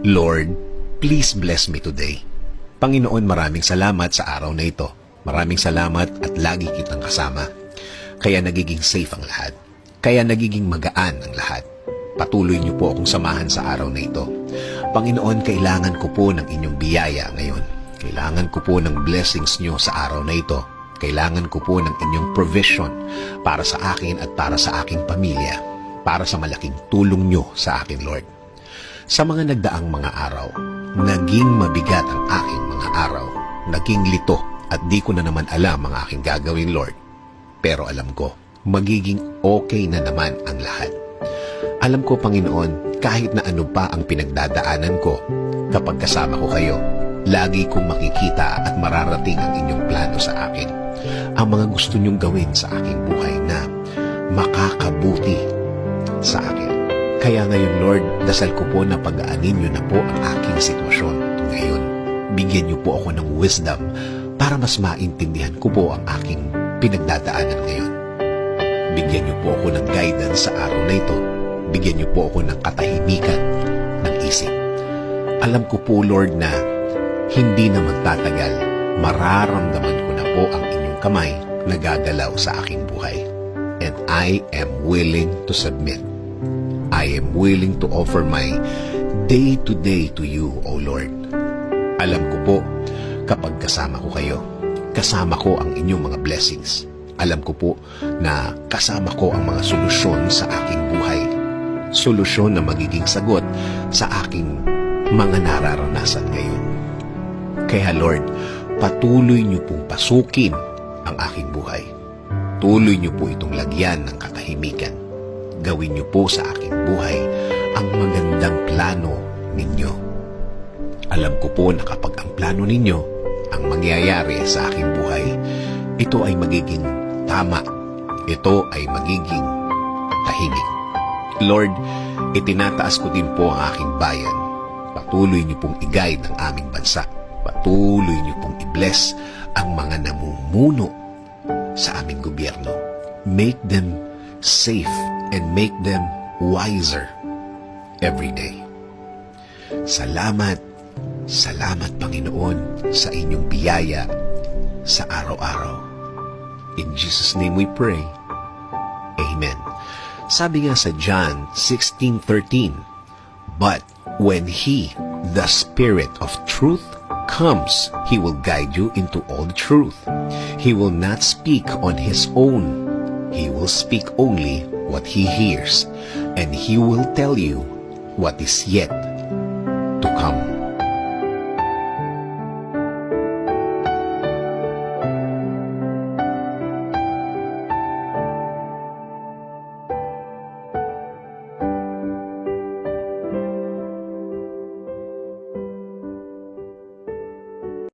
Lord, please bless me today. Panginoon, maraming salamat sa araw na ito. Maraming salamat at lagi kitang kasama. Kaya nagiging safe ang lahat. Kaya nagiging magaan ang lahat. Patuloy niyo po akong samahan sa araw na ito. Panginoon, kailangan ko po ng inyong biyaya ngayon. Kailangan ko po ng blessings niyo sa araw na ito. Kailangan ko po ng inyong provision para sa akin at para sa aking pamilya. Para sa malaking tulong niyo sa akin, Lord. Sa mga nagdaang mga araw, naging mabigat ang aking mga araw. Naging lito at di ko na naman alam ang aking gagawin, Lord. Pero alam ko, magiging okay na naman ang lahat. Alam ko, Panginoon, kahit na ano pa ang pinagdadaanan ko, kapag kasama ko kayo, lagi kong makikita at mararating ang inyong plano sa akin. Ang mga gusto niyong gawin sa aking buhay na makakabuti sa akin. Kaya ngayon, Lord, dasal ko po na pag-aanin niyo na po ang aking sitwasyon ngayon. Bigyan niyo po ako ng wisdom para mas maintindihan ko po ang aking pinagdadaanan ngayon. Bigyan niyo po ako ng guidance sa araw na ito. Bigyan niyo po ako ng katahimikan ng isip. Alam ko po, Lord, na hindi na magtatagal, mararamdaman ko na po ang inyong kamay na gagalaw sa aking buhay. And I am willing to submit. I am willing to offer my day-to-day to you, O Lord. Alam ko po, kapag kasama ko kayo, kasama ko ang inyong mga blessings. Alam ko po na kasama ko ang mga solusyon sa aking buhay. Solusyon na magiging sagot sa aking mga nararanasan ngayon. Kaya Lord, patuloy niyo pong pasukin ang aking buhay. Tuloy niyo po itong lagyan ng katahimikan. Gawin niyo po sa aking buhay ang magandang plano ninyo. Alam ko po na kapag ang plano ninyo ang mangyayari sa aking buhay, ito ay magiging tama. Ito ay magiging tahimik. Lord, itinataas ko din po ang aking bayan. Patuloy niyo pong i-guide ang aming bansa. Patuloy niyo pong i-bless ang mga namumuno sa aming gobyerno. Make them safe and make them wiser every day. Salamat, salamat Panginoon sa inyong biyaya sa araw-araw. In Jesus' name we pray. Amen. Sabi nga sa John 16:13, "But when He, the Spirit of truth, comes, He will guide you into all truth. He will not speak on His own. He will speak only what He hears, and He will tell you what is yet